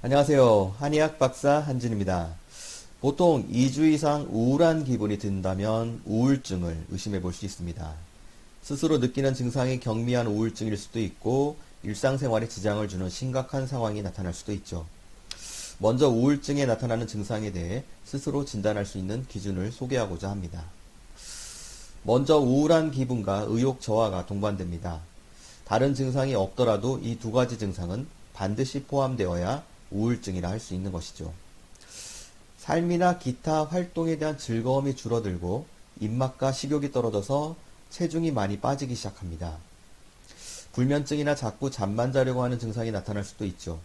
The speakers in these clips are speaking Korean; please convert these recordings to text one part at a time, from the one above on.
안녕하세요. 한의학 박사 한진입니다. 보통 2주 이상 우울한 기분이 든다면 우울증을 의심해 볼 수 있습니다. 스스로 느끼는 증상이 경미한 우울증일 수도 있고 일상생활에 지장을 주는 심각한 상황이 나타날 수도 있죠. 먼저 우울증에 나타나는 증상에 대해 스스로 진단할 수 있는 기준을 소개하고자 합니다. 먼저 우울한 기분과 의욕 저하가 동반됩니다. 다른 증상이 없더라도 이 두 가지 증상은 반드시 포함되어야 우울증이라 할 수 있는 것이죠. 삶이나 기타 활동에 대한 즐거움이 줄어들고 입맛과 식욕이 떨어져서 체중이 많이 빠지기 시작합니다. 불면증이나 자꾸 잠만 자려고 하는 증상이 나타날 수도 있죠.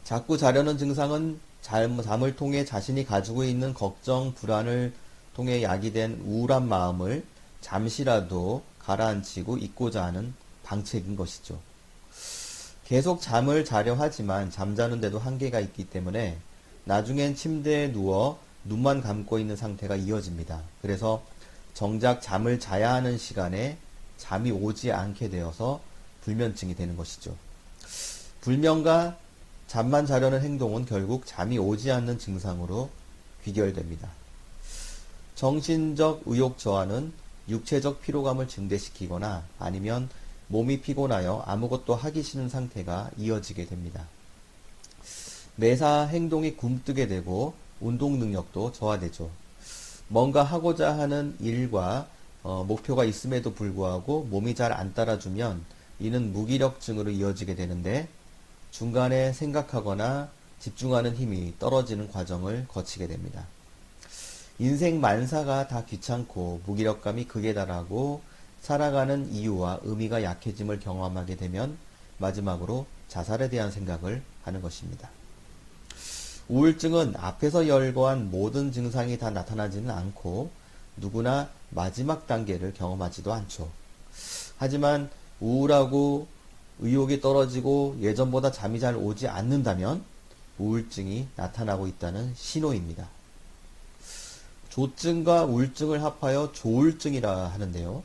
자꾸 자려는 증상은 잠을 통해 자신이 가지고 있는 걱정, 불안을 통해 야기된 우울한 마음을 잠시라도 가라앉히고 잊고자 하는 방책인 것이죠. 계속 잠을 자려 하지만 잠자는데도 한계가 있기 때문에 나중엔 침대에 누워 눈만 감고 있는 상태가 이어집니다. 그래서 정작 잠을 자야 하는 시간에 잠이 오지 않게 되어서 불면증이 되는 것이죠. 불면과 잠만 자려는 행동은 결국 잠이 오지 않는 증상으로 귀결됩니다. 정신적 의욕 저하는 육체적 피로감을 증대시키거나 아니면 몸이 피곤하여 아무것도 하기 싫은 상태가 이어지게 됩니다. 매사 행동이 굼뜨게 되고 운동 능력도 저하되죠. 뭔가 하고자 하는 일과 목표가 있음에도 불구하고 몸이 잘 안 따라주면 이는 무기력증으로 이어지게 되는데 중간에 생각하거나 집중하는 힘이 떨어지는 과정을 거치게 됩니다. 인생 만사가 다 귀찮고 무기력감이 극에 달하고 살아가는 이유와 의미가 약해짐을 경험하게 되면 마지막으로 자살에 대한 생각을 하는 것입니다. 우울증은 앞에서 열거한 모든 증상이 다 나타나지는 않고 누구나 마지막 단계를 경험하지도 않죠. 하지만 우울하고 의욕이 떨어지고 예전보다 잠이 잘 오지 않는다면 우울증이 나타나고 있다는 신호입니다. 조증과 우울증을 합하여 조울증이라 하는데요.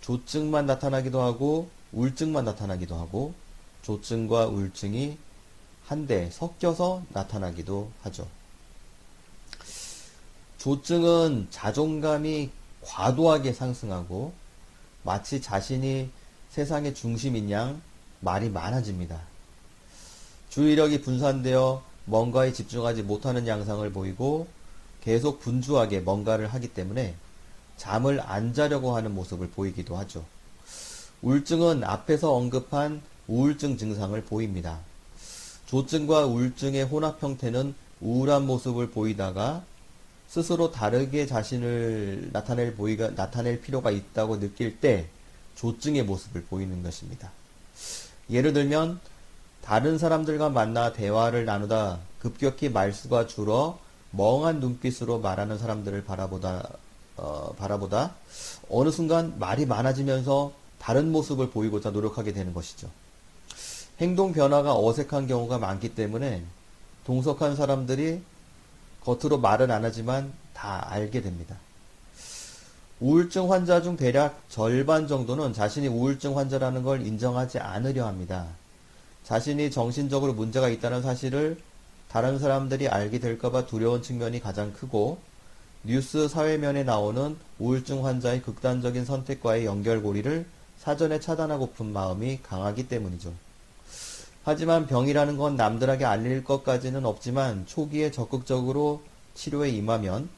조증만 나타나기도 하고 우울증만 나타나기도 하고 조증과 우울증이 한데 섞여서 나타나기도 하죠. 조증은 자존감이 과도하게 상승하고 마치 자신이 세상의 중심인 양 말이 많아집니다. 주의력이 분산되어 뭔가에 집중하지 못하는 양상을 보이고 계속 분주하게 뭔가를 하기 때문에 잠을 안 자려고 하는 모습을 보이기도 하죠. 우울증은 앞에서 언급한 우울증 증상을 보입니다. 조증과 우울증의 혼합 형태는 우울한 모습을 보이다가 스스로 다르게 자신을 나타낼 필요가 있다고 느낄 때 조증의 모습을 보이는 것입니다. 예를 들면 다른 사람들과 만나 대화를 나누다 급격히 말수가 줄어 멍한 눈빛으로 말하는 사람들을 바라보다 어느 순간 말이 많아지면서 다른 모습을 보이고자 노력하게 되는 것이죠. 행동 변화가 어색한 경우가 많기 때문에 동석한 사람들이 겉으로 말은 안 하지만 다 알게 됩니다. 우울증 환자 중 대략 절반 정도는 자신이 우울증 환자라는 걸 인정하지 않으려 합니다. 자신이 정신적으로 문제가 있다는 사실을 다른 사람들이 알게 될까봐 두려운 측면이 가장 크고 뉴스 사회면에 나오는 우울증 환자의 극단적인 선택과의 연결고리를 사전에 차단하고픈 마음이 강하기 때문이죠. 하지만 병이라는 건 남들에게 알릴 것까지는 없지만 초기에 적극적으로 치료에 임하면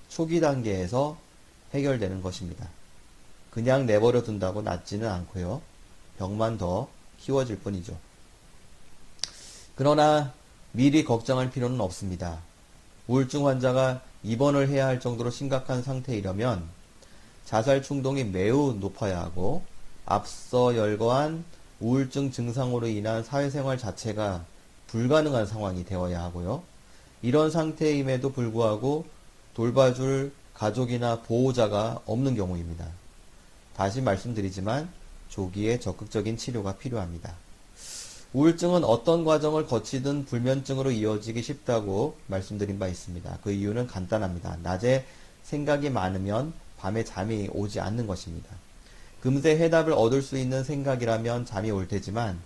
초기 단계에서 해결되는 것입니다. 그냥 내버려 둔다고 낫지는 않고요. 병만 더 키워질 뿐이죠. 그러나 미리 걱정할 필요는 없습니다. 우울증 환자가 입원을 해야 할 정도로 심각한 상태이려면 자살 충동이 매우 높아야 하고 앞서 열거한 우울증 증상으로 인한 사회생활 자체가 불가능한 상황이 되어야 하고요. 이런 상태임에도 불구하고 돌봐줄 가족이나 보호자가 없는 경우입니다. 다시 말씀드리지만 조기에 적극적인 치료가 필요합니다. 우울증은 어떤 과정을 거치든 불면증으로 이어지기 쉽다고 말씀드린 바 있습니다. 그 이유는 간단합니다. 낮에 생각이 많으면 밤에 잠이 오지 않는 것입니다. 금세 해답을 얻을 수 있는 생각이라면 잠이 올 테지만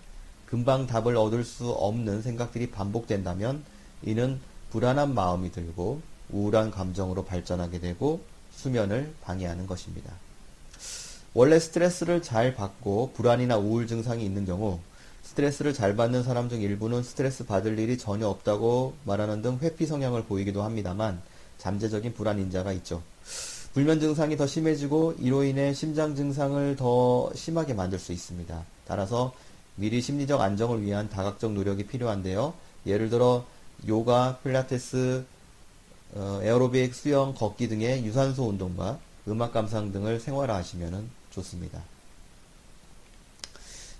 금방 답을 얻을 수 없는 생각들이 반복된다면 이는 불안한 마음이 들고 우울한 감정으로 발전하게 되고 수면을 방해하는 것입니다. 원래 스트레스를 잘 받고 불안이나 우울 증상이 있는 경우 스트레스를 잘 받는 사람 중 일부는 스트레스 받을 일이 전혀 없다고 말하는 등 회피 성향을 보이기도 합니다만 잠재적인 불안 인자가 있죠. 불면 증상이 더 심해지고 이로 인해 심장 증상을 더 심하게 만들 수 있습니다. 따라서 미리 심리적 안정을 위한 다각적 노력이 필요한데요. 예를 들어 요가, 필라테스, 에어로빅, 수영, 걷기 등의 유산소 운동과 음악 감상 등을 생활화하시면 좋습니다.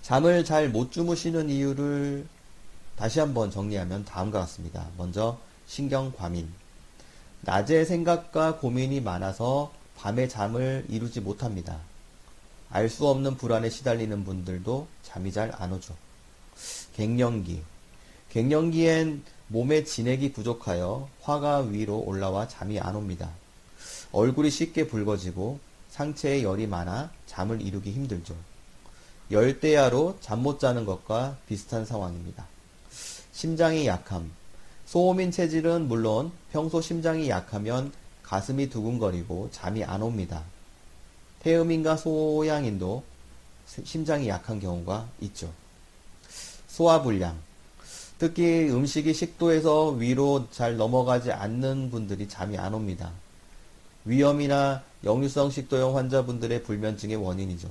잠을 잘 못 주무시는 이유를 다시 한번 정리하면 다음과 같습니다. 먼저 신경 과민. 낮에 생각과 고민이 많아서 밤에 잠을 이루지 못합니다. 알 수 없는 불안에 시달리는 분들도 잠이 잘 안 오죠. 갱년기. 갱년기엔 몸의 진액이 부족하여 화가 위로 올라와 잠이 안 옵니다. 얼굴이 쉽게 붉어지고 상체에 열이 많아 잠을 이루기 힘들죠. 열대야로 잠 못 자는 것과 비슷한 상황입니다. 심장이 약함. 소음인 체질은 물론 평소 심장이 약하면 가슴이 두근거리고 잠이 안 옵니다. 폐음인과 소양인도 심장이 약한 경우가 있죠. 소화불량. 특히 음식이 식도에서 위로 잘 넘어가지 않는 분들이 잠이 안 옵니다. 위염이나 역류성 식도염 환자분들의 불면증의 원인이죠.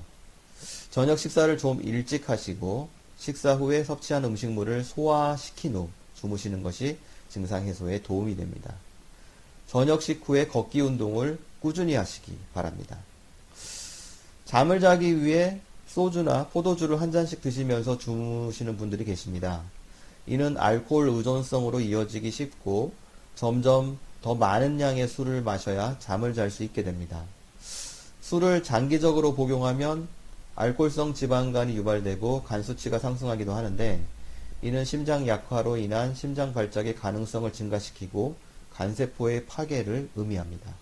저녁 식사를 좀 일찍 하시고 식사 후에 섭취한 음식물을 소화시킨 후 주무시는 것이 증상 해소에 도움이 됩니다. 저녁 식후에 걷기 운동을 꾸준히 하시기 바랍니다. 잠을 자기 위해 소주나 포도주를 한 잔씩 드시면서 주무시는 분들이 계십니다. 이는 알코올 의존성으로 이어지기 쉽고 점점 더 많은 양의 술을 마셔야 잠을 잘 수 있게 됩니다. 술을 장기적으로 복용하면 알코올성 지방간이 유발되고 간 수치가 상승하기도 하는데 이는 심장 약화로 인한 심장 발작의 가능성을 증가시키고 간세포의 파괴를 의미합니다.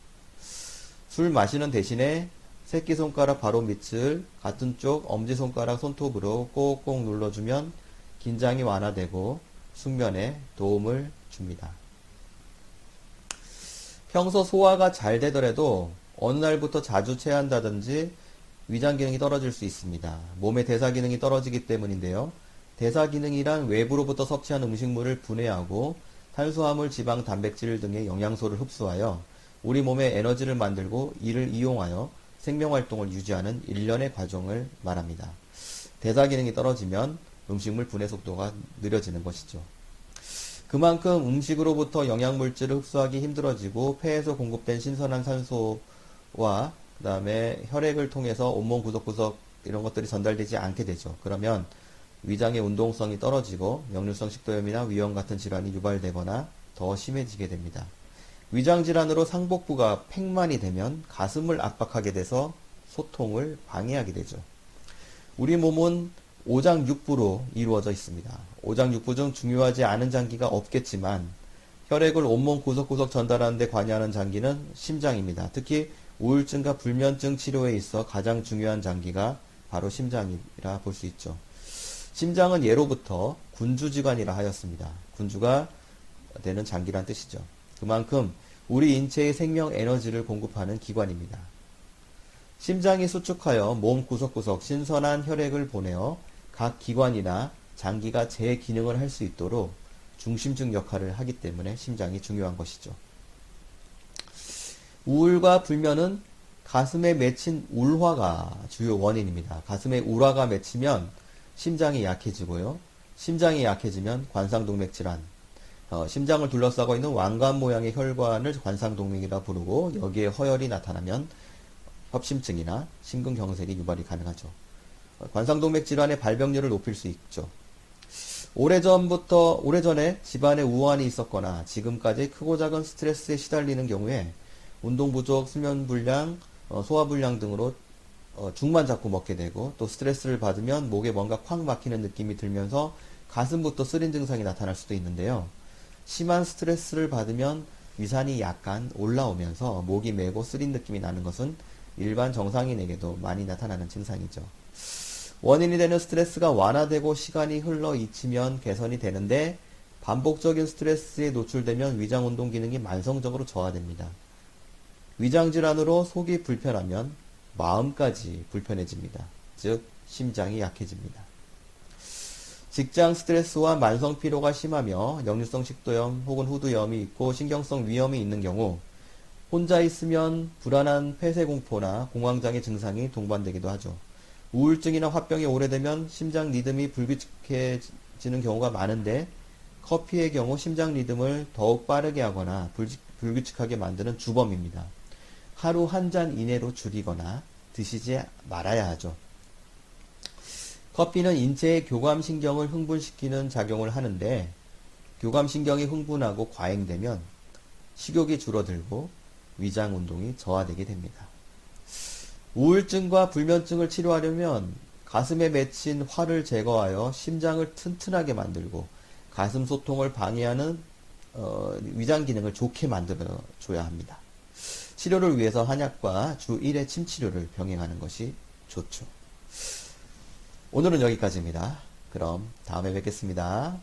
술 마시는 대신에 새끼손가락 바로 밑을 같은 쪽 엄지손가락 손톱으로 꼭꼭 눌러주면 긴장이 완화되고 숙면에 도움을 줍니다. 평소 소화가 잘 되더라도 어느 날부터 자주 체한다든지 위장 기능이 떨어질 수 있습니다. 몸의 대사 기능이 떨어지기 때문인데요. 대사 기능이란 외부로부터 섭취한 음식물을 분해하고 탄수화물, 지방, 단백질 등의 영양소를 흡수하여 우리 몸에 에너지를 만들고 이를 이용하여 생명활동을 유지하는 일련의 과정을 말합니다. 대사 기능이 떨어지면 음식물 분해 속도가 느려지는 것이죠. 그만큼 음식으로부터 영양물질을 흡수하기 힘들어지고 폐에서 공급된 신선한 산소와 그 다음에 혈액을 통해서 온몸 구석구석 이런 것들이 전달되지 않게 되죠. 그러면 위장의 운동성이 떨어지고 역류성 식도염이나 위염 같은 질환이 유발되거나 더 심해지게 됩니다. 위장질환으로 상복부가 팽만이 되면 가슴을 압박하게 돼서 소통을 방해하게 되죠. 우리 몸은 오장육부로 이루어져 있습니다. 오장육부 중 중요하지 않은 장기가 없겠지만 혈액을 온몸 구석구석 전달하는 데 관여하는 장기는 심장입니다. 특히 우울증과 불면증 치료에 있어 가장 중요한 장기가 바로 심장이라 볼 수 있죠. 심장은 예로부터 군주지관이라 하였습니다. 군주가 되는 장기란 뜻이죠. 그만큼 우리 인체의 생명 에너지를 공급하는 기관입니다. 심장이 수축하여 몸 구석구석 신선한 혈액을 보내어 각 기관이나 장기가 제 기능을 할 수 있도록 중심적 역할을 하기 때문에 심장이 중요한 것이죠. 우울과 불면은 가슴에 맺힌 울화가 주요 원인입니다. 가슴에 울화가 맺히면 심장이 약해지고요. 심장이 약해지면 관상동맥 질환, 심장을 둘러싸고 있는 왕관 모양의 혈관을 관상동맥이라 부르고 여기에 허혈이 나타나면 협심증이나 심근경색이 유발이 가능하죠. 관상동맥 질환의 발병률을 높일 수 있죠. 오래전에 집안에 우환이 있었거나 지금까지 크고 작은 스트레스에 시달리는 경우에 운동 부족, 수면 불량, 소화 불량 등으로 죽만 자꾸 먹게 되고 또 스트레스를 받으면 목에 뭔가 콱 막히는 느낌이 들면서 가슴부터 쓰린 증상이 나타날 수도 있는데요. 심한 스트레스를 받으면 위산이 약간 올라오면서 목이 메고 쓰린 느낌이 나는 것은 일반 정상인에게도 많이 나타나는 증상이죠. 원인이 되는 스트레스가 완화되고 시간이 흘러 잊히면 개선이 되는데 반복적인 스트레스에 노출되면 위장운동 기능이 만성적으로 저하됩니다. 위장질환으로 속이 불편하면 마음까지 불편해집니다. 즉 심장이 약해집니다. 직장 스트레스와 만성 피로가 심하며 역류성 식도염 혹은 후두염이 있고 신경성 위염이 있는 경우 혼자 있으면 불안한 폐쇄공포나 공황장애 증상이 동반되기도 하죠. 우울증이나 화병이 오래되면 심장 리듬이 불규칙해지는 경우가 많은데 커피의 경우 심장 리듬을 더욱 빠르게 하거나 불규칙하게 만드는 주범입니다. 하루 한 잔 이내로 줄이거나 드시지 말아야 하죠. 커피는 인체의 교감신경을 흥분시키는 작용을 하는데 교감신경이 흥분하고 과잉되면 식욕이 줄어들고 위장운동이 저하되게 됩니다. 우울증과 불면증을 치료하려면 가슴에 맺힌 활을 제거하여 심장을 튼튼하게 만들고 가슴 소통을 방해하는 위장 기능을 좋게 만들어줘야 합니다. 치료를 위해서 한약과 주 1회 침치료를 병행하는 것이 좋죠. 오늘은 여기까지입니다. 그럼 다음에 뵙겠습니다.